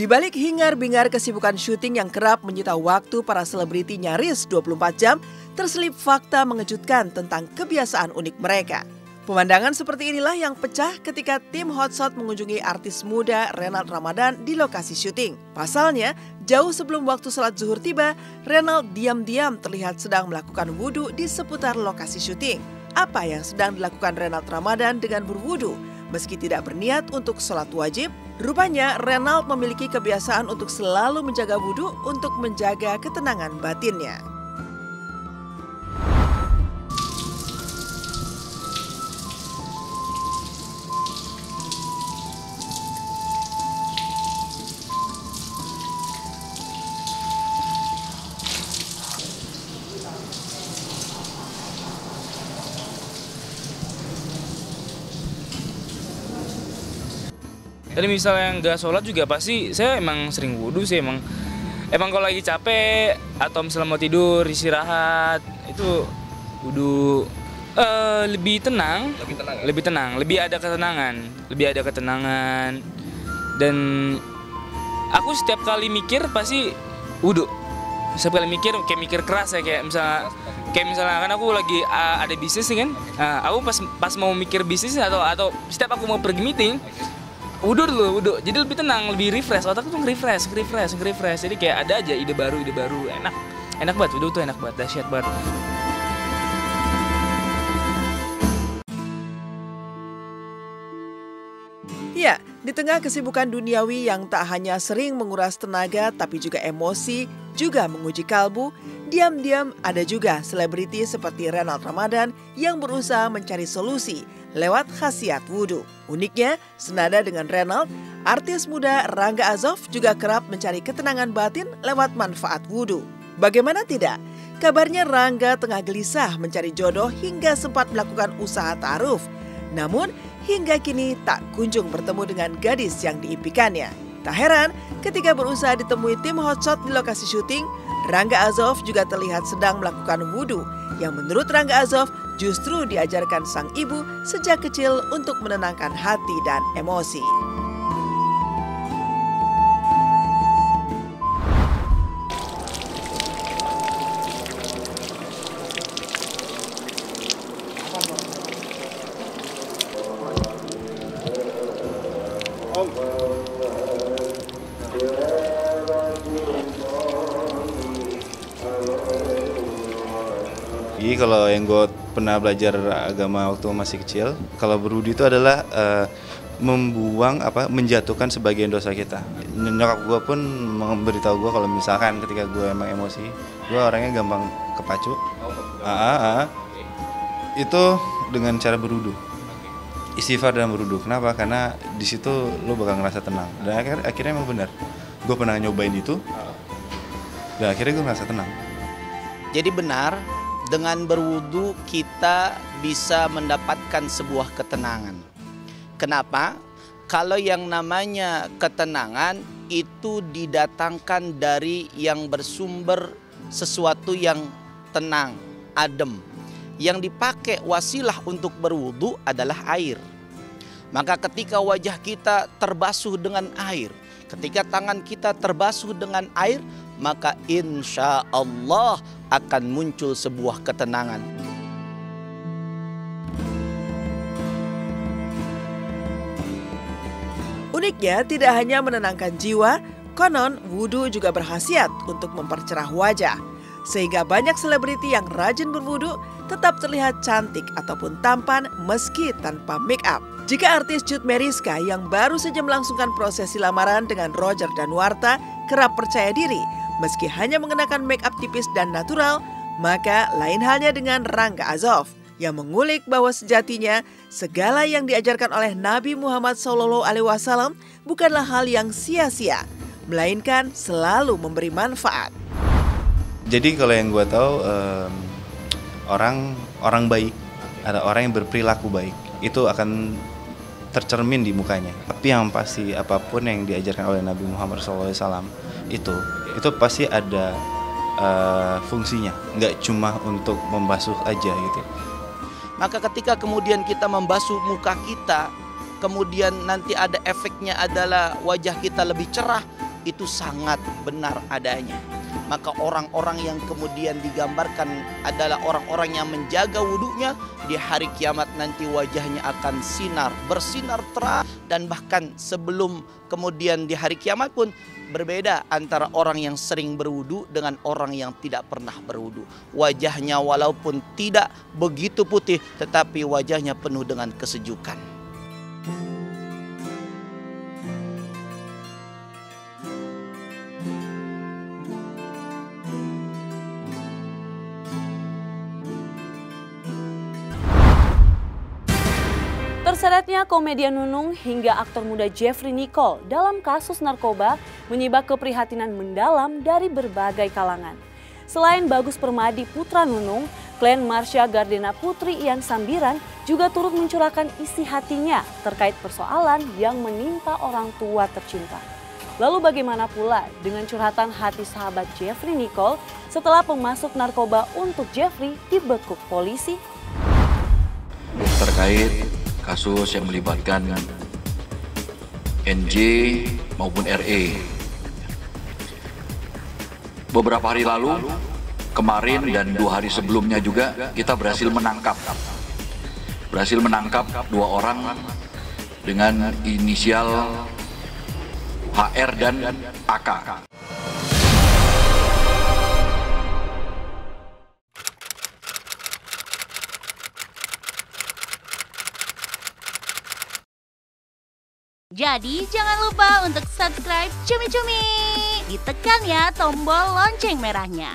Di balik hingar-bingar kesibukan syuting yang kerap menyita waktu para selebriti nyaris 24 jam, terselip fakta mengejutkan tentang kebiasaan unik mereka. Pemandangan seperti inilah yang pecah ketika tim Hotshot mengunjungi artis muda Renald Ramadan di lokasi syuting. Pasalnya, jauh sebelum waktu salat zuhur tiba, Renald diam-diam terlihat sedang melakukan wudhu di seputar lokasi syuting. Apa yang sedang dilakukan Renald Ramadan dengan berwudhu? Meski tidak berniat untuk sholat wajib, rupanya Renald memiliki kebiasaan untuk selalu menjaga wudhu untuk menjaga ketenangan batinnya. Tadi misalnya nggak sholat juga pasti saya emang sering wudhu sih emang kalau lagi capek atau misalnya mau tidur istirahat itu wudhu lebih tenang, lebih ada ketenangan dan aku setiap kali mikir pasti wudhu. Setiap kali mikir kayak mikir keras ya kayak misalnya kan aku lagi ada bisnis nih kan, aku pas mau mikir bisnis atau setiap aku mau pergi meeting wudhu dulu, jadi lebih tenang, lebih refresh, otak tuh refresh, jadi kayak ada aja ide baru, enak banget, wudhu tuh enak banget, dahsyat banget. Ya, di tengah kesibukan duniawi yang tak hanya sering menguras tenaga tapi juga emosi, juga menguji kalbu, diam-diam ada juga selebriti seperti Renald Ramadan yang berusaha mencari solusi lewat khasiat wudhu. Uniknya, senada dengan Renald, artis muda Rangga Azoff juga kerap mencari ketenangan batin lewat manfaat wudhu. Bagaimana tidak? Kabarnya Rangga tengah gelisah mencari jodoh hingga sempat melakukan usaha ta'aruf. Namun, hingga kini tak kunjung bertemu dengan gadis yang diimpikannya. Tak heran, ketika berusaha ditemui tim Hotshot di lokasi syuting, Rangga Azoff juga terlihat sedang melakukan wudhu yang menurut Rangga Azoff justru diajarkan sang ibu sejak kecil untuk menenangkan hati dan emosi. Jadi kalau yang gue pernah belajar agama waktu masih kecil, kalau berwudhu itu adalah menjatuhkan sebagian dosa kita. Nyokap gue pun memberitahu gue kalau misalkan ketika gue emang emosi, gue orangnya gampang kepacu. Itu dengan cara berwudhu, istighfar dan berwudhu. Kenapa? Karena di situ lo bakal ngerasa tenang. Dan akhirnya emang benar. Gue pernah nyobain itu, dan akhirnya gue ngerasa tenang. Jadi benar. Dengan berwudu kita bisa mendapatkan sebuah ketenangan. Kenapa? Kalau yang namanya ketenangan itu didatangkan dari yang bersumber sesuatu yang tenang, adem. Yang dipakai wasilah untuk berwudu adalah air. Maka ketika wajah kita terbasuh dengan air, ketika tangan kita terbasuh dengan air, maka insya Allah akan muncul sebuah ketenangan. Uniknya tidak hanya menenangkan jiwa, konon wudhu juga berkhasiat untuk mempercerah wajah. Sehingga banyak selebriti yang rajin berwudhu tetap terlihat cantik ataupun tampan meski tanpa make up. Jika artis Cut Meyriska yang baru saja melangsungkan prosesi lamaran dengan Roger Danuarta kerap percaya diri meski hanya mengenakan make up tipis dan natural, maka lain halnya dengan Rangga Azoff yang mengulik bahwa sejatinya segala yang diajarkan oleh Nabi Muhammad SAW bukanlah hal yang sia-sia, melainkan selalu memberi manfaat. Jadi kalau yang gue tahu orang baik, ada orang yang berperilaku baik, itu akan tercermin di mukanya. Tapi yang pasti apapun yang diajarkan oleh Nabi Muhammad SAW itu pasti ada fungsinya, nggak cuma untuk membasuh aja gitu. Maka ketika kemudian kita membasuh muka kita, kemudian nanti ada efeknya adalah wajah kita lebih cerah, itu sangat benar adanya. Maka orang-orang yang kemudian digambarkan adalah orang-orang yang menjaga wudunya, di hari kiamat nanti wajahnya akan bersinar terang, dan bahkan sebelum kemudian di hari kiamat pun berbeda antara orang yang sering berwudu dengan orang yang tidak pernah berwudu. Wajahnya walaupun tidak begitu putih, tetapi wajahnya penuh dengan kesejukan. Terseretnya komedian Nunung hingga aktor muda Jeffrey Nicole dalam kasus narkoba menyibak keprihatinan mendalam dari berbagai kalangan. Selain Bagus Permadi putra Nunung, klien Marsha Gardena Putri Ian Sambiran juga turut mencurahkan isi hatinya terkait persoalan yang menimpa orang tua tercinta. Lalu bagaimana pula dengan curhatan hati sahabat Jeffrey Nicole setelah pemasok narkoba untuk Jeffrey dibekuk polisi? Terkait kasus yang melibatkan NJ maupun RE. Beberapa hari lalu, kemarin dan 2 hari sebelumnya juga kita berhasil menangkap 2 orang dengan inisial HR dan AK. Jadi jangan lupa untuk subscribe Cumi Cumi. Ditekan ya tombol lonceng merahnya.